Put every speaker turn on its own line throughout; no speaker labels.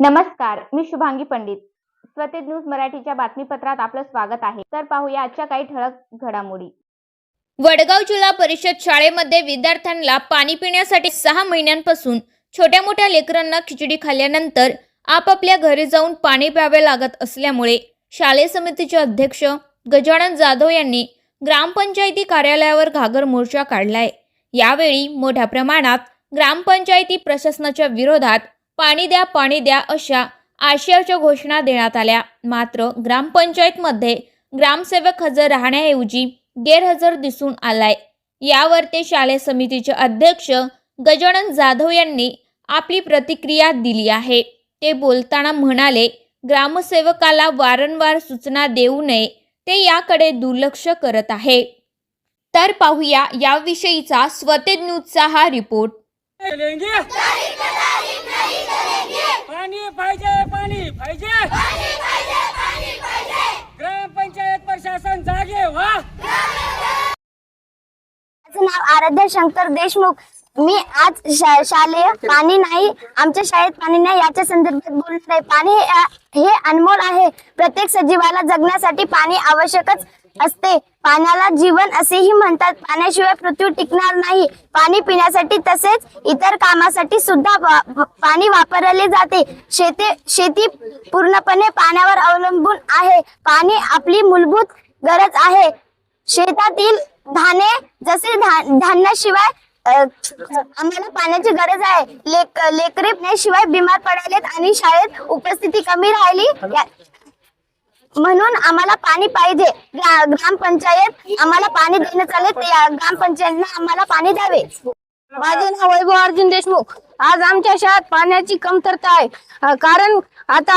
नमस्कार, मी शुभांगी पंडित. स्वतेज न्यूज मराठीच्या बातमीपत्रात आपलं स्वागत आहे. तर पाहूया आजच्या काही ठळक घडामोडी.
वडगाव जिल्हा परिषद शाळेमध्ये विद्यार्थ्यांना पाणी पिण्यासाठी 6 महिन्यांपासून छोट्या मोठ्या लेकरांना खिचडी खाल्ल्यानंतर आपापल्या घरी जाऊन पाणी प्यावे लागत असल्यामुळे शालेय समितीचे अध्यक्ष गजानन जाधव यांनी ग्रामपंचायती कार्यालयावर घागर मोर्चा काढलाय. यावेळी मोठ्या प्रमाणात ग्रामपंचायती प्रशासनाच्या विरोधात पाणी द्या अशा आशयाच्या घोषणा देण्यात आल्या. मात्र ग्रामपंचायतमध्ये ग्रामसेवक हजर राहण्याऐवजी गैरहजर दिसून आलाय. यावर ते शालेय समितीचे अध्यक्ष गजानन जाधव यांनी आपली प्रतिक्रिया दिली आहे. ते बोलताना म्हणाले, ग्रामसेवकाला वारंवार सूचना देऊ नये, ते याकडे दुर्लक्ष करत आहे. तर पाहूया याविषयीचा स्वतेज न्यूजचा हा रिपोर्ट.
पाणी पाहिजे ग्रामपंचायत प्रशासन जागे व्हा.
माझं नाव आराध्या शंकर देशमुख. मी आज शालेय पाणी नाही, आमच्या शाळेत पाणी नाही याच्या संदर्भात बोलणार आहे. पाणी हे अनमोल आहे. प्रत्येक सजीवाला जगण्यासाठी पाणी आवश्यकच असते. पाण्याला जीवन असेही म्हणतात. पाण्याशिवाय पृथ्वी टिकणार नाही. पाणी पिण्यासाठी तसेच इतर कामासाठी सुद्धा पाणी वापरले जाते. शेती पूर्णपणे पाण्यावर अवलंबून आहे. पाणी आपली मूलभूत गरज आहे. शेतातील धान्य जसे धान्याशिवाय आम्हाला पाण्याची गरज आहे. लेकरे शिवाय बिमार पडालेत आणि शाळेत उपस्थिती कमी राहिली, म्हणून आम्हाला पाणी पाहिजे. ग्रामपंचायत आम्हाला पाणी देणं चालेल. ग्रामपंचायतनं आम्हाला पाणी द्यावे.
माझे नाव वैभव अर्जुन देशमुख. आज आमच्या शाळेत पाण्याची कमतरता आहे. कारण आता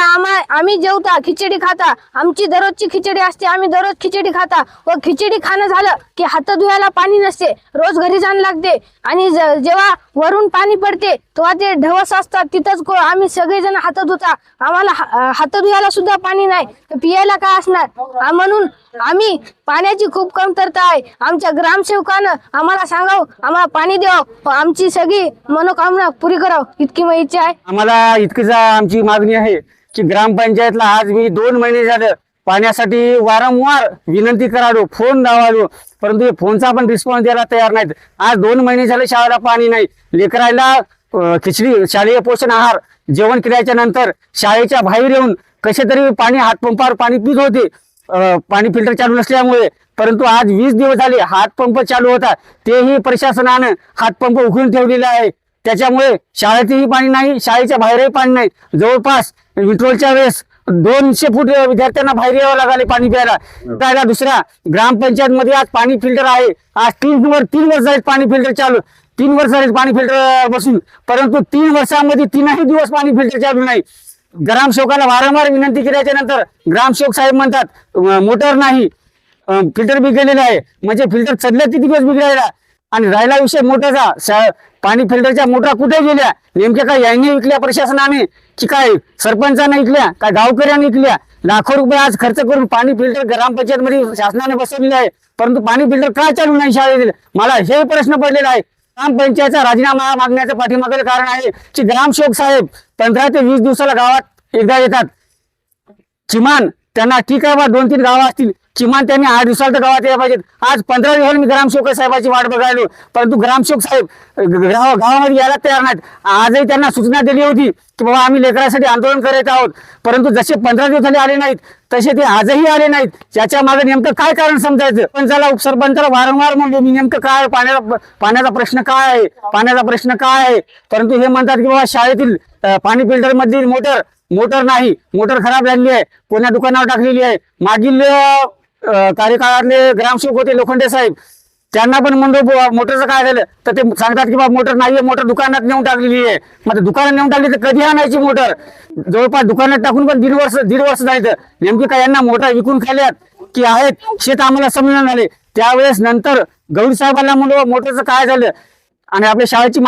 आम्ही जेवता खिचडी खाता. आमची दररोजची खिचडी असते. आम्ही दररोज खिचडी खाता व खिचडी खाणं झालं की हात धुवायला पाणी नसते. रोज घरी जाणं लागते आणि जेव्हा वरून पाणी पडते तेव्हा ते ढवस असतात, तिथंच आम्ही सगळेजण हात धुता. आम्हाला हात धुवायला सुद्धा पाणी नाही, तर पियायला काय असणार. म्हणून आम्ही पाण्याची खूप कमतरता आहे. आमच्या ग्रामसेवकानं आम्हाला सांगावं, आम्हाला पाणी द्यावं, आमची सगळी मनोकामना पुरी करावं, इतकी माझी इच्छा आहे.
आम्हाला इतकीच आमची मागणी आहे की ग्रामपंचायतला आज मी 2 महिने झालं पाण्यासाठी वारंवार विनंती करालो, फोन लावालो, परंतु फोनचा पण रिस्पॉन्स द्यायला तयार नाहीत. आज 2 महिने झाले शाळेला पाणी नाही. लेकरायला खिचडी शालेय पोषण आहार जेवण केल्याच्या नंतर शाळेच्या बाहेर येऊन कसे तरी पाणी हातपंपावर पाणी पित होते, पाणी फिल्टर चालू नसल्यामुळे. परंतु आज 20 दिवस झाले हातपंप चालू होता, तेही प्रशासनानं हातपंप उघडून ठेवलेला आहे. त्याच्यामुळे शाळेतही पाणी नाही, शाळेच्या बाहेरही पाणी नाही. जवळपास विंट्रोलच्या वेळेस 200 फूट विद्यार्थ्यांना बाहेर यावं लागले पाणी प्यायला. दुसऱ्या ग्रामपंचायत मध्ये आज पाणी फिल्टर आहे. आज 3 वर्ष झाले पाणी फिल्टर चालू, 3 वर्ष झाले पाणी फिल्टर बसून, परंतु 3 वर्षांमध्ये 3ही दिवस पाणी फिल्टर चालू नाही. ग्रामसेवकाला वारंवार विनंती केल्याच्या नंतर ग्रामसेवक साहेब म्हणतात मोटर नाही, फिल्टर बिघडलेलं आहे. म्हणजे फिल्टर चढले किती दिवस बिघडायला. आणि राहिला विषय मोटरचा, पाणी फिल्टरच्या मोटरा कुठे गेल्या, नेमक्या काय यांनी विकल्या प्रशासनाने की काय सरपंचाने विकल्या, काय गावकऱ्यांनी विकल्या. लाखो रुपये आज खर्च करून पाणी फिल्टर ग्रामपंचायत मध्ये शासनाने बसवलेलं आहे, परंतु पाणी फिल्टर का चालू नाही शाळेत. मला हे प्रश्न पडलेला आहे. ग्रामपंचायतचा राजीनामा मागण्याचं पाठीमागचं कारण आहे की ग्रामसेवक साहेब 15 ते 20 दिवसाला गावात एकदा येतात. किमान त्यांना ठीक आहे बा 2-3 गावं असतील, किमान त्यांनी 8 दिवसाला तर गावात यायला पाहिजेत. आज 15 दिवस मी ग्रामसेवक साहेबाची वाट बघायलो, परंतु ग्रामसेवक साहेब गावामध्ये यायला तयार नाहीत. आजही त्यांना सूचना दिली होती की बाबा आम्ही लेकरांसाठी आंदोलन करत आहोत, परंतु जसे 15 दिवस झाले आले नाहीत तसे ते आजही आले नाहीत. याच्या मागे नेमकं काय कारण समजायचं. पंचाला उपसरपंचाला वारंवार म्हणलो मी नेमकं काय पाण्याचा प्रश्न काय आहे, पाण्याचा प्रश्न काय आहे. परंतु हे म्हणतात की बाबा शाळेतील पाणी फिल्टर मधील मोटर नाही, मोटर खराब झालेली आहे, कोण्या दुकानावर टाकलेली आहे. मागील कार्यकाळातले ग्रामसेवक होते लोखंडे साहेब, त्यांना पण म्हणतो मोटरचं काय झालं, तर ते सांगतात की बाबा मोटर नाहीये, मोटर दुकानात नेऊन टाकलेली आहे. मग दुकानात नेऊन टाकली तर कधी आणायची मोटर. जवळपास दुकानात टाकून पण दीड वर्ष जायचं. नेमकी काय यांना मोटर विकून खाल्यात की आहेत शेत आम्हाला समजून आले. त्यावेळेस नंतर गौरी साहेबांना म्हणलो मोटरचं काय झालं. आणि आपल्या शाळेची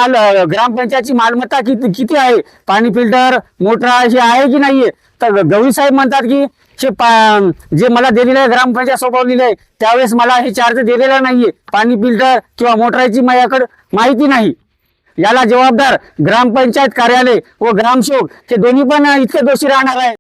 ग्रामपंचायतची मालमत्ता किती आहे, पाणी फिल्टर मोटर हे आहे की नाहीये. तर गौरी साहेब म्हणतात की जे मला दिलेलं आहे ग्रामपंचायत सोपवलेलं आहे त्यावेळेस मला हे चार्ज दिलेला नाहीये, पाणी फिल्टर किंवा मोटरची माझ्याकडे माहिती नाही. याला जबाबदार ग्रामपंचायत कार्यालय व ग्रामसेवक हे दोन्ही पण इतके दोषी राहणार आहे.